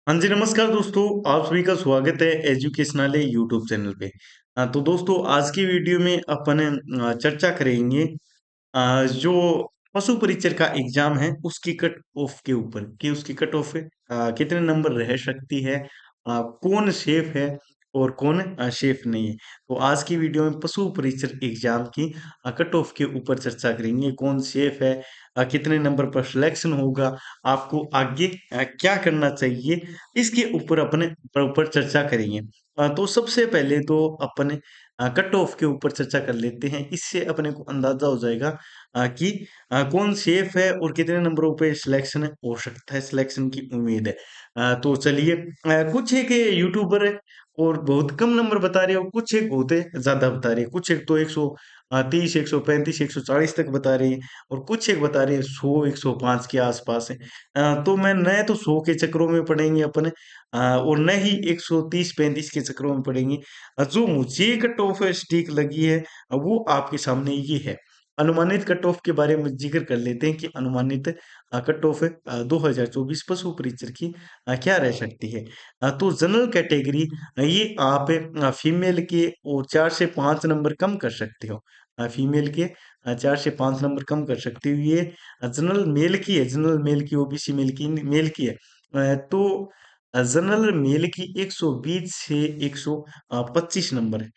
हाँ जी, नमस्कार दोस्तों। आप सभी का स्वागत है एजुकेशनल यूट्यूब चैनल पे। तो दोस्तों आज की वीडियो में अपन चर्चा करेंगे जो पशु परीक्षर का एग्जाम है उसकी कट ऑफ के ऊपर कि उसकी कट ऑफ कितने नंबर रह सकती है, कौन सेफ है और कौन सेफ नहीं है। तो आज की वीडियो में पशु परीक्षर एग्जाम की कट ऑफ के ऊपर चर्चा करेंगे, कौन सेफ है, कितने नंबर पर सिलेक्शन होगा, आपको आगे क्या करना चाहिए, इसके ऊपर अपने प्रॉपर चर्चा करेंगे। तो सबसे पहले तो अपने कट ऑफ के ऊपर चर्चा कर लेते हैं। इससे अपने को अंदाजा हो जाएगा कि कौन सेफ है और कितने नंबरों पे सिलेक्शन हो सकता है, सिलेक्शन की उम्मीद है। तो चलिए, कुछ एक यूट्यूबर है और बहुत कम नंबर बता रहे हो, कुछ एक बहुत ज्यादा बता रहे हैं, कुछ एक तो 130, 135, 140 तक बता रहे हैं और कुछ एक बता रहे हैं 100, 105 के आसपास है। तो मैं न तो 100 के चक्रों में पड़ेंगे अपने, और न ही 130, 35 के चक्रों में पड़ेंगे। जो मुझे कट ऑफ स्टिक लगी है वो आपके सामने ये है। अनुमानित कट ऑफ के बारे में जिक्र कर लेते हैं कि अनुमानित कट ऑफ 2024 पशु परीक्षर की क्या रह सकती है। तो जनरल कैटेगरी, ये आप फीमेल के और 4 से 5 नंबर कम कर सकते हो। फीमेल के 4 से 5 नंबर कम कर सकते हो। ये जनरल मेल की है, जनरल मेल की, ओबीसी मेल की है। तो जनरल मेल की 120 से 125 नंबर है।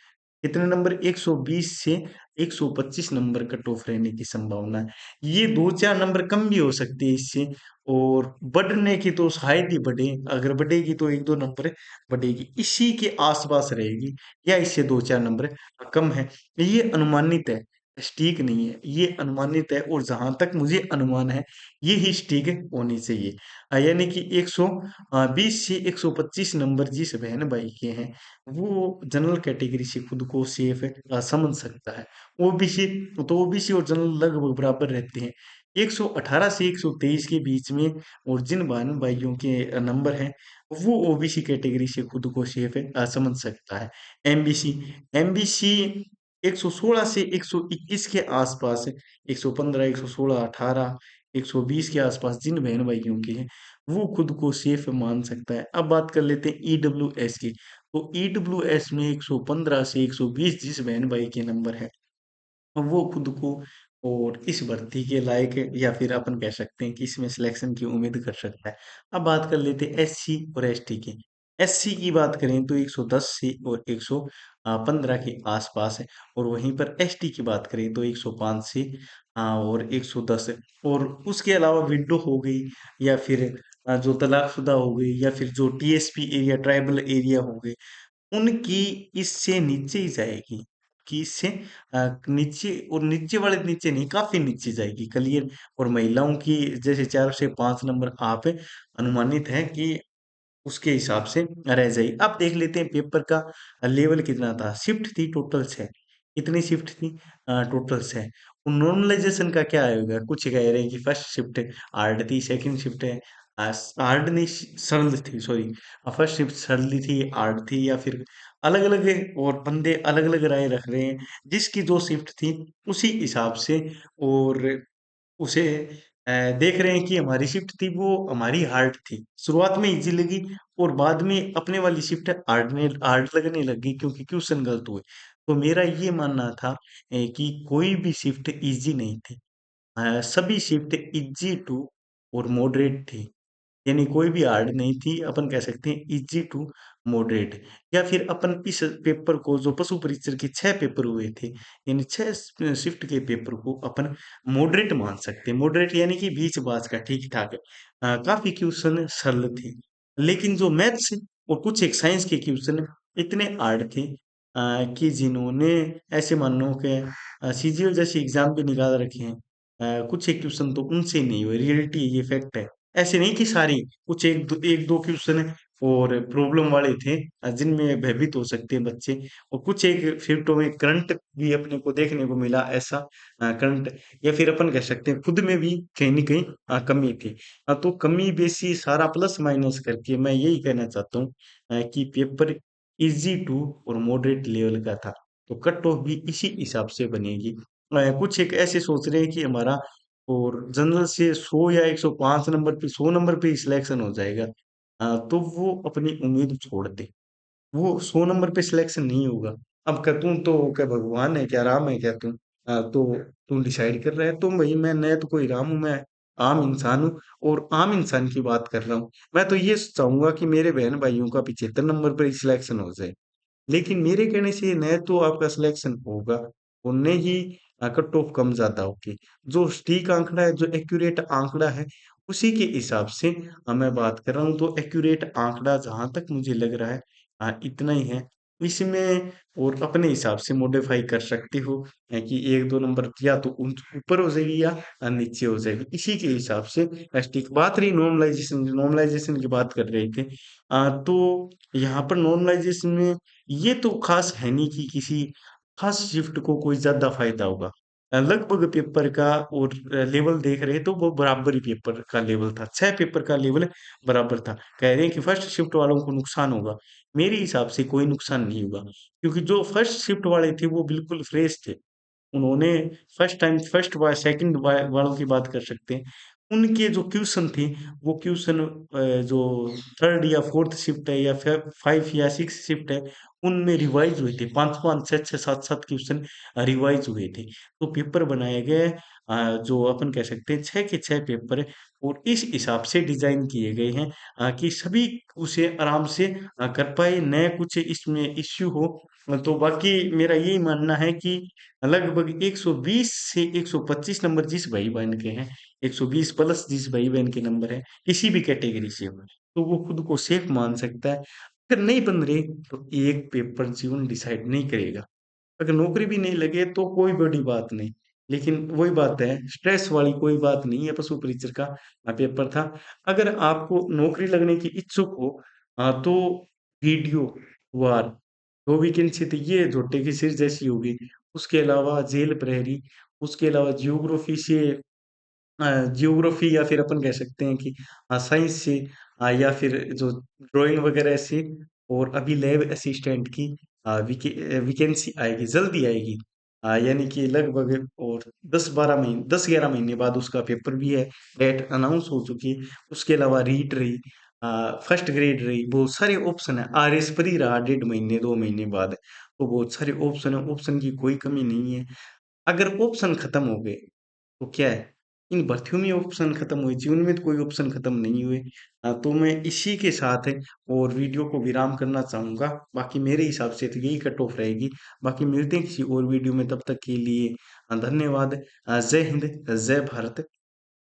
कितने नंबर? 120 से 125 नंबर कट ऑफ रहने की संभावना है। ये 2-4 नंबर कम भी हो सकती है इससे, और बढ़ने की तो शायद ही बढ़े। अगर बढ़ेगी तो 1-2 नंबर बढ़ेगी, इसी के आसपास रहेगी या इससे 2-4 नंबर कम है। ये अनुमानित है, सटीक नहीं है, ये अनुमानित है और जहां तक मुझे अनुमान है ये ही सटीक होनी चाहिए। यानी कि 120 से 125 नंबर जिस बहन भाई के हैं वो जनरल कैटेगरी से खुद को सेफ समझ सकता है। ओबीसी, तो ओबीसी और जनरल लगभग बराबर रहते हैं। 118 से 123 के बीच में, और जिन बहन भाइयों के नंबर हैं वो ओबीसी कैटेगरी से खुद को सेफ समझ सकता है। एमबीसी, एमबीसी 116 से 121 के आसपास है। 115, 116, 18, 120 के आसपास जिन बहन भाइयों के हैं वो खुद को सेफ मान सकता है। अब बात कर लेते हैं ईडब्ल्यूएस की। तो ईडब्ल्यूएस में 115 से 120 जिस बहन भाई के नंबर है वो खुद को और इस भर्ती के लायक है, या फिर अपन कह सकते हैं कि इसमें सिलेक्शन की उम्मीद कर सकता है। अब बात कर लेते हैं एससी और एसटी की। एससी की बात करें तो 110 से और 115 के आसपास है, और वहीं पर एसटी की बात करें तो 105 से और 110 है। और उसके अलावा विडो हो गई, या फिर जो तलाकशुदा हो गई, या फिर जो टीएसपी एरिया, ट्राइबल एरिया हो गए, उनकी इससे नीचे ही जाएगी, कि इससे नीचे, और नीचे वाले नीचे नहीं, काफी नीचे जाएगी क्लियर। और महिलाओं की जैसे 4 से 5 नंबर आप अनुमानित है कि उसके हिसाब से रह जाएगी। अब देख लेते हैं पेपर का लेवल कितना था। शिफ्ट थी टोटल 6। कितनी शिफ्ट थी? टोटल 6। नॉर्मलाइजेशन का क्या आएगा? कुछ कह रहे हैं कि फर्स्ट शिफ्ट हार्ड थी, सेकंड शिफ्ट है हार्ड नहीं, सरल थी, सॉरी। फर्स्ट शिफ्ट सरल थी, हार्ड थी, या फिर अलग अलग है, और बंदे अलग अलग राय रख रहे हैं। जिसकी जो शिफ्ट थी उसी हिसाब से, और उसे देख रहे हैं कि हमारी शिफ्ट थी वो हमारी हार्ड थी। शुरुआत में इजी लगी और बाद में अपने वाली शिफ्ट हार्ड लगने लगी क्योंकि क्वेश्चन गलत हुए। तो मेरा ये मानना था कि कोई भी शिफ्ट इजी नहीं थी। सभी शिफ्ट इजी टू और मॉडरेट थी। यानी कोई भी हार्ड नहीं थी, अपन कह सकते हैं इजी टू मॉडरेट। या फिर अपन इस पेपर को, जो पशु परीक्षर के 6 पेपर हुए थे, यानी 6 शिफ्ट के पेपर को अपन मॉडरेट मान सकते हैं। मॉडरेट यानी कि बीच बाज का, ठीक ठाक। काफी क्वेश्चन सरल थे, लेकिन जो मैथ्स और कुछ एक साइंस के क्वेश्चन इतने हार्ड थे कि जिन्होंने, ऐसे मानो कि सीजीएल जैसे एग्जाम भी निकाल रखे हैं, कुछ एक क्वेश्चन तो उनसे नहीं हुए। रियलिटी ये फैक्ट है। ऐसे नहीं कि सारी, कुछ एक दो क्वेश्चन और प्रॉब्लम वाले थे जिनमें भयभीत हो सकते हैं बच्चे। और कुछ एक शिफ्टों में करंट भी अपने को देखने को मिला, ऐसा करंट, या फिर अपन कह सकते हैं खुद में भी कहीं न कहीं कमी थी। तो कमी बेसी सारा प्लस माइनस करके मैं यही कहना चाहता हूँ कि पेपर ईज़ी टू और मॉडरेट लेवल का था। तो कट ऑफ भी इसी हिसाब से बनेगी। कुछ एक ऐसे सोच रहे हैं कि हमारा और जनरल से 100 या 105 नंबर पे, 100 नंबर पे ही सिलेक्शन हो जाएगा। तो वो अपनी उम्मीद छोड़ दे। वो 100 नंबर पे सिलेक्शन नहीं होगा। अब क्या तू तो क्या भगवान है क्या, राम है क्या तू? तो तू डिसाइड कर रहा है, तो भाई मैं तो कोई राम हूँ, मैं आम इंसान हूँ और आम इंसान की बात कर रहा हूँ। मैं तो ये चाहूंगा कि मेरे बहन भाइयों का 75 नंबर पर ही सिलेक्शन हो जाए। लेकिन मेरे कहने से न तो आपका सिलेक्शन होगा और न ही कट ऑफ कम ज्यादा होगी। जो सटीक आंकड़ा है, जो एक्यूरेट आंकड़ा है, उसी के हिसाब से मैं बात कर रहा हूँ। तो एक्यूरेट आंकड़ा जहां तक मुझे लग रहा है इतना ही है। इसमें और अपने हिसाब से मॉडिफाई कर सकते हो कि एक दो नंबर या तो ऊपर हो जाएगी या नीचे हो जाएगी, इसी के हिसाब से ठीक। बात रही नॉर्मलाइजेशन, नॉर्मलाइजेशन की बात कर रहे थे। तो यहाँ पर नॉर्मलाइजेशन में ये तो खास है नहीं कि किसी खास शिफ्ट को कोई ज्यादा फायदा होगा। लगभग पेपर का और लेवल देख रहे तो वो बराबर ही पेपर का लेवल था, 6 पेपर का लेवल बराबर था। कह रहे हैं कि फर्स्ट शिफ्ट वालों को नुकसान होगा। मेरे हिसाब से कोई नुकसान नहीं होगा, क्योंकि जो फर्स्ट शिफ्ट वाले थे वो बिल्कुल फ्रेश थे। उन्होंने फर्स्ट टाइम फर्स्ट व सेकंड वालों की बात कर सकते हैं। उनके जो क्वेश्चन थे, वो क्वेश्चन जो थर्ड या फोर्थ शिफ्ट है या फिर 5 या 6 शिफ्ट है, उनमें रिवाइज हुए थे। 5-5, 6-6, 7-7 क्वेश्चन रिवाइज हुए थे। तो पेपर बनाए गए जो अपन कह सकते हैं 6 के 6 पेपर है और इस हिसाब से डिज़ाइन किए गए हैं कि सभी उसे आराम से कर पाए, न कुछ इसमें इश्यू हो। तो बाकी मेरा यही मानना है कि लगभग 120 से 125 नंबर जिस भाई-बहन के हैं, 120 प्लस जिस भाई-बहन के नंबर हैं, किसी भी कैटेगरी से हो, तो वो खुद को सेफ मान सकता है। अगर नहीं बन रहे, तो एक पेपर जीवन डिसाइड नहीं करेगा। अगर नौकरी भी नहीं लगे तो कोई बड़ी बात नहीं। लेकिन वही बात है, स्ट्रेस वाली कोई बात नहीं है, पशु परिचर का पेपर था। अगर आपको नौकरी लगने की इच्छुक हो तो वीडियो वार 2 वैकेंसी थी, ये झोंटे की सिर जैसी होगी। उसके अलावा जेल प्रहरी, उसके अलावा जियोग्राफी से जियोग्राफी या फिर अपन कह सकते हैं कि साइंस से या फिर जो ड्राइंग वगैरह से, और अभी लैब असिस्टेंट की वैकेंसी आएगी, जल्दी आएगी। यानी कि लगभग और 10-12 महीने 10-11 महीने बाद उसका पेपर भी है, डेट अनाउंस हो चुकी है। उसके अलावा रीट रही, फर्स्ट ग्रेड रही, बहुत सारे ऑप्शन है। आरएस पर ही रहा 1.5 महीने 2 महीने बाद, तो बहुत सारे ऑप्शन है, ऑप्शन की कोई कमी नहीं है। अगर ऑप्शन खत्म हो गए तो क्या है, इन भर्तियों में ऑप्शन खत्म हुए, जीवन में तो कोई ऑप्शन खत्म नहीं हुए। तो मैं इसी के साथ है और वीडियो को विराम करना चाहूंगा। बाकी मेरे हिसाब से तो यही कट ऑफ रहेगी। बाकी मिलते हैं किसी और वीडियो में, तब तक के लिए धन्यवाद। जय हिंद, जय भारत।